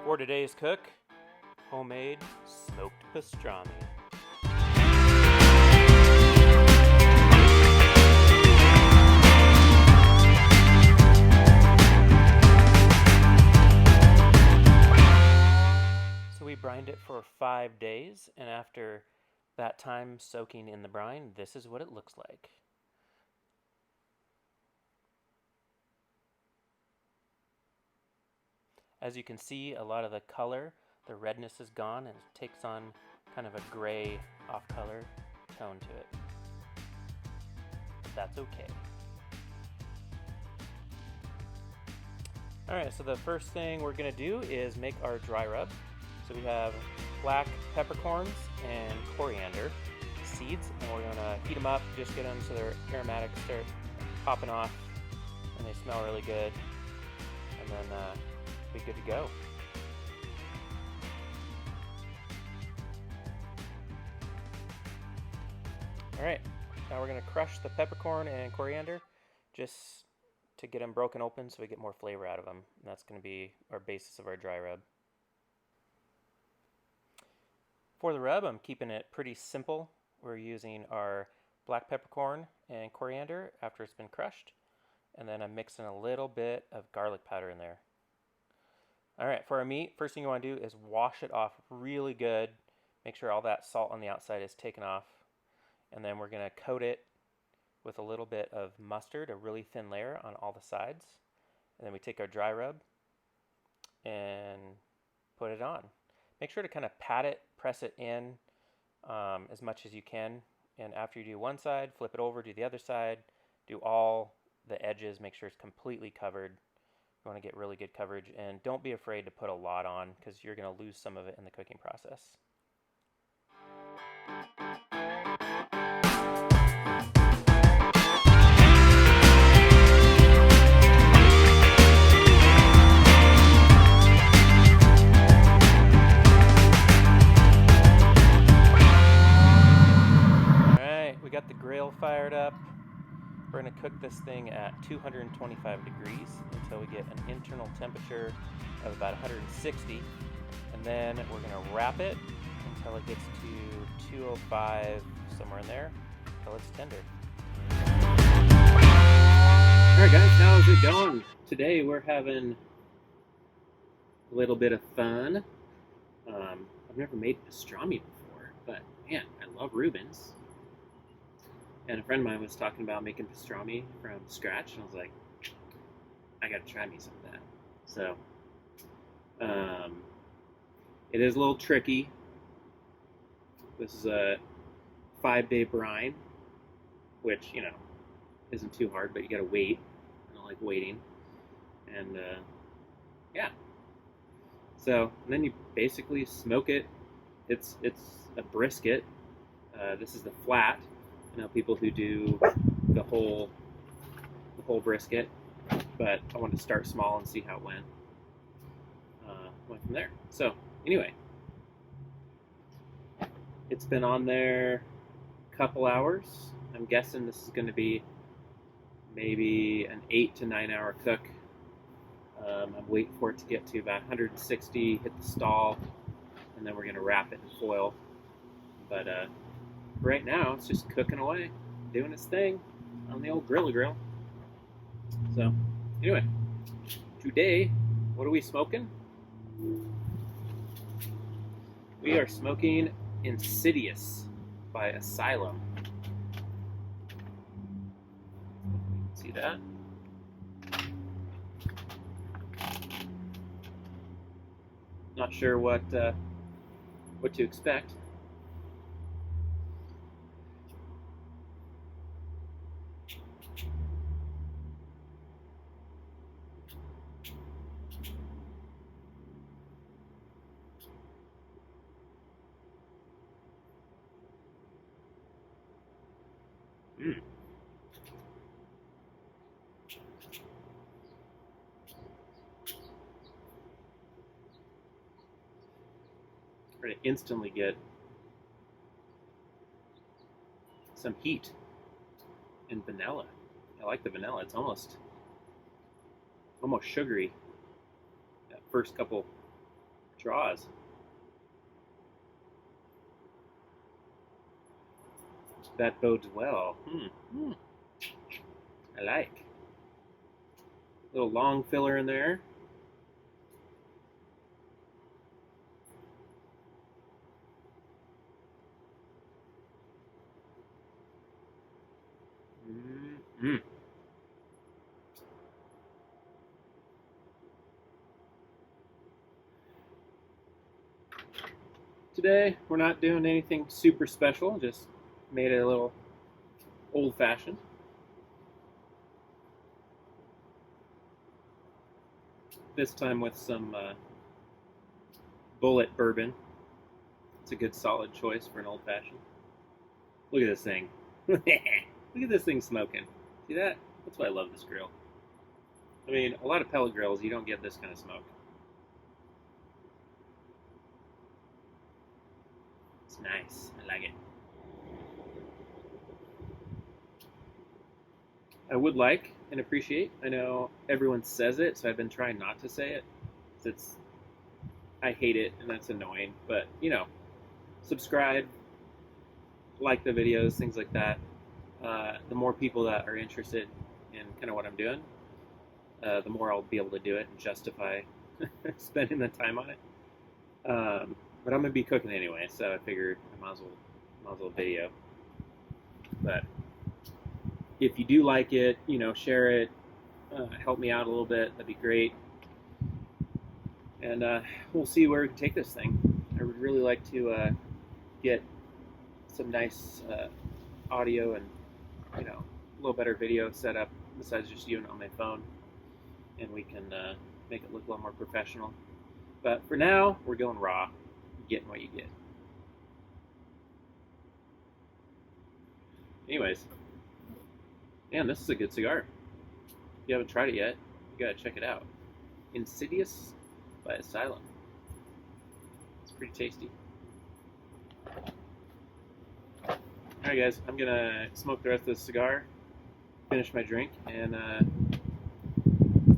For today's cook, homemade smoked pastrami. So we brined it for 5 days, and after that time soaking in the brine, this is what it looks like. As you can see, a lot of the color, the redness is gone, and it takes on kind of a gray off-color tone to it. But that's okay. Alright, so the first thing we're going to do is make our dry rub. So we have black peppercorns and coriander seeds, and we're going to heat them up, just get them so their aromatics start popping off, and they smell really good. And then be good to go. Alright, now we're going to crush the peppercorn and coriander just to get them broken open so we get more flavor out of them. And that's going to be our basis of our dry rub. For the rub, I'm keeping it pretty simple. We're using our black peppercorn and coriander after it's been crushed. And then I'm mixing a little bit of garlic powder in there. Alright, for our meat, first thing you want to do is wash it off really good. Make sure all that salt on the outside is taken off. And then we're going to coat it with a little bit of mustard, a really thin layer on all the sides. And then we take our dry rub and put it on. Make sure to kind of pat it, press it in as much as you can. And after you do one side, flip it over, do the other side. Do all the edges, make sure it's completely covered. You want to get really good coverage, and don't be afraid to put a lot on because you're going to lose some of it in the cooking process. Alright, we got the grill fired up. We're going to cook this thing at 225 degrees until we get an internal temperature of about 160. And then we're going to wrap it until it gets to 205, somewhere in there, until it's tender. Alright guys, how's it going? Today we're having a little bit of fun. I've never made pastrami before, but man, I love Reubens. And a friend of mine was talking about making pastrami from scratch, and I was like, I gotta try me some of that. So, it is a little tricky. This is a 5-day brine, which, you know, isn't too hard, but you gotta wait. I don't like waiting. And, yeah. So, and then you basically smoke it. It's a brisket. This is the flat. I know people who do the whole brisket, but I wanted to start small and see how it went. Went from there. So anyway, it's been on there a couple hours. I'm guessing this is going to be maybe an 8 to 9 hour cook. I'm waiting for it to get to about 160, hit the stall, and then we're going to wrap it in foil. But right now, it's just cooking away, doing its thing on the old Grilla Grill. So, anyway, today, what are we smoking? We are smoking Insidious by Asylum. See that? Not sure what to expect. We're going to instantly get some heat and vanilla. I like the vanilla. It's almost sugary. That first couple draws. That bodes well. I like. Little long filler in there. Today, we're not doing anything super special, just made it a little old-fashioned. This time with some Bullet bourbon. It's a good solid choice for an old-fashioned. Look at this thing. Look at this thing smoking. See that? That's why I love this grill. I mean, a lot of pellet grills, you don't get this kind of smoke. It's nice. I like it. I would like and appreciate. I know everyone says it, so I've been trying not to say it. I hate it, and that's annoying. But, you know, subscribe, like the videos, things like that. The more people that are interested in kind of what I'm doing, the more I'll be able to do it and justify spending the time on it. But I'm gonna be cooking anyway, so I figured I might as well video. But if you do like it, you know, share it, help me out a little bit. That'd be great. And we'll see where we can take this thing. I would really like to get some nice audio and, you know, a little better video set up besides just doing it on my phone, and we can make it look a little more professional. But for now, we're going raw, getting what you get. Anyways, man, this is a good cigar. If you haven't tried it yet, you gotta check it out. Insidious by Asylum. It's pretty tasty. Alright guys, I'm gonna smoke the rest of this cigar, finish my drink, and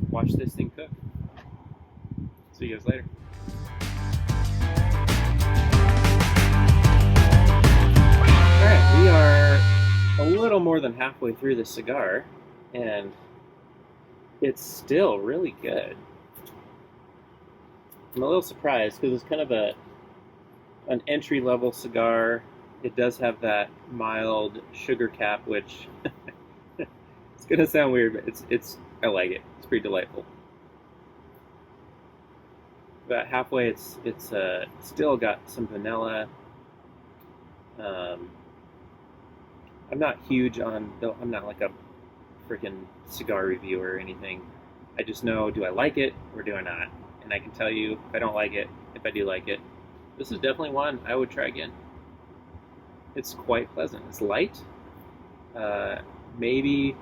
watch this thing cook. See you guys later. Alright, we are a little more than halfway through the cigar, and it's still really good. I'm a little surprised because it's kind of an entry-level cigar. It does have that mild sugar cap, which it's gonna sound weird, but it's I like it. It's pretty delightful. About halfway, it's still got some vanilla. I'm not huge on, though I'm not like a freaking cigar reviewer or anything. I just know, do I like it or do I not? And I can tell you if I don't like it, if I do like it. This is definitely one I would try again. It's quite pleasant. It's light, maybe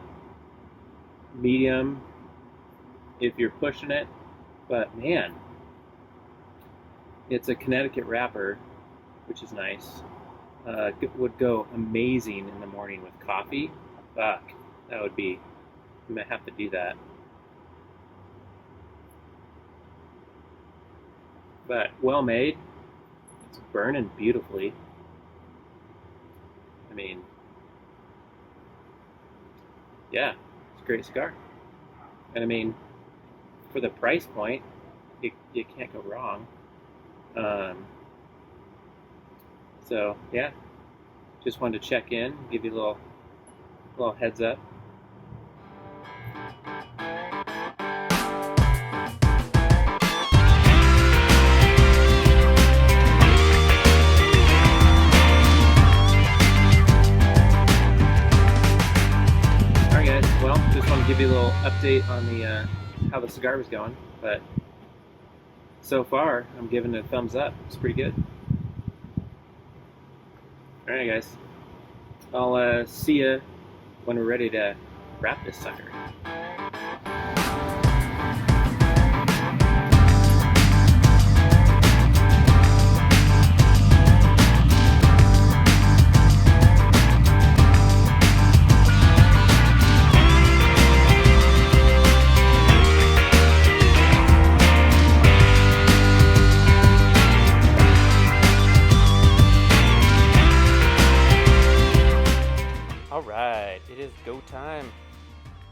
medium if you're pushing it, but man, it's a Connecticut wrapper, which is nice. It would go amazing in the morning with coffee. Fuck, that would be, I'm gonna have to do that. But well made. It's burning beautifully. I mean, yeah, it's a great cigar. And I mean, for the price point, you can't go wrong. So yeah, just wanted to check in, give you a little heads up. Give you a little update on the how the cigar was going, but so far I'm giving it a thumbs up. It's pretty good. All right, guys. I'll see you when we're ready to wrap this sucker. is go time.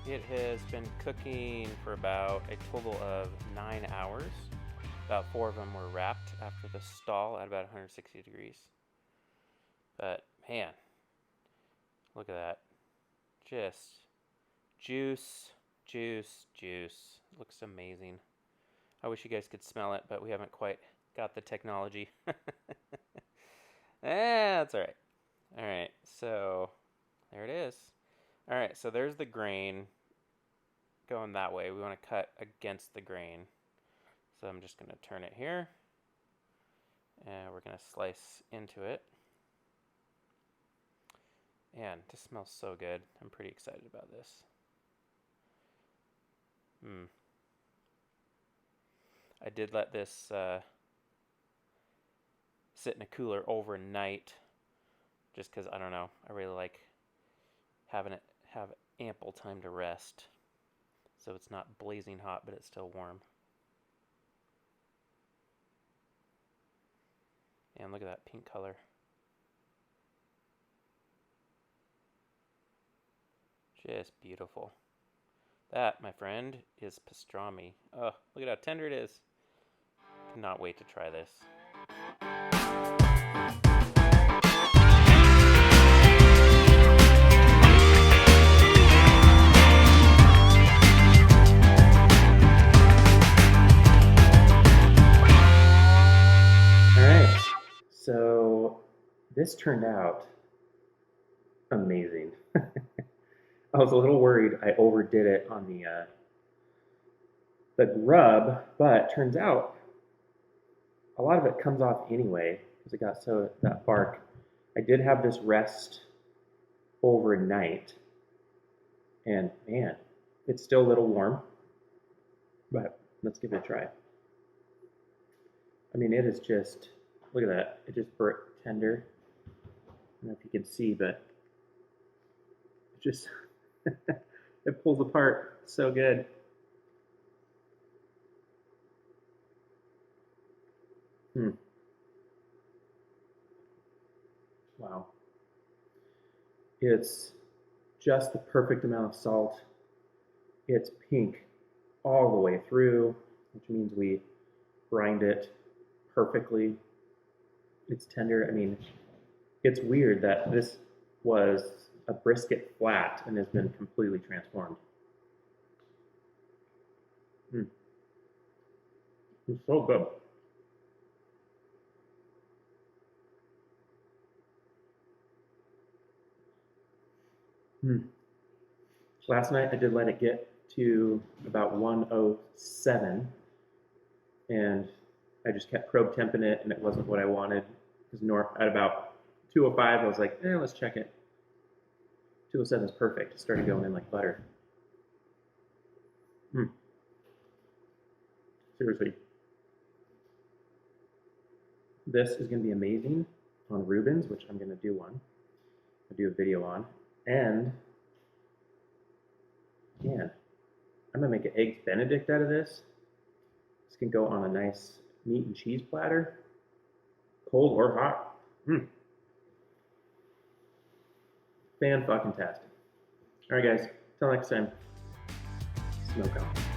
It has been cooking for about a total of 9 hours. About 4 of them were wrapped after the stall at about 160 degrees. But man, look at that. Just juice, juice, juice. Looks amazing. I wish you guys could smell it, but we haven't quite got the technology. That's all right. All right, so there it is. All right, so there's the grain going that way. We want to cut against the grain. So I'm just going to turn it here, and we're going to slice into it. And this smells so good. I'm pretty excited about this. I did let this sit in a cooler overnight, just because, I don't know, I really like having it have ample time to rest. So it's not blazing hot, but it's still warm. And look at that pink color. Just beautiful. That, my friend, is pastrami. Oh, look at how tender it is. Cannot wait to try this. Alright, so this turned out amazing. I was a little worried I overdid it on the rub, but turns out a lot of it comes off anyway because it got so that bark. I did have this rest overnight, and man, it's still a little warm, but let's give it a try. I mean, it is just, look at that, it just burnt tender. I don't know if you can see, but it just, it pulls apart so good. Wow. It's just the perfect amount of salt. It's pink all the way through, which means we brined it perfectly. It's tender. I mean, it's weird that this was a brisket flat and has been completely transformed. It's so good. Last night I did let it get to about 107, and I just kept probe temping it, and it wasn't what I wanted. Because at about 205, I was like, let's check it. 207 is perfect. It started going in like butter. Seriously. This is going to be amazing on Rubens, which I'm going to do one. I'll do a video on. And, man, I'm going to make an Eggs Benedict out of this. This can go on a nice meat and cheese platter, cold or hot. Fan-fucking-tastic. All right, guys. Till next time. Smoke on.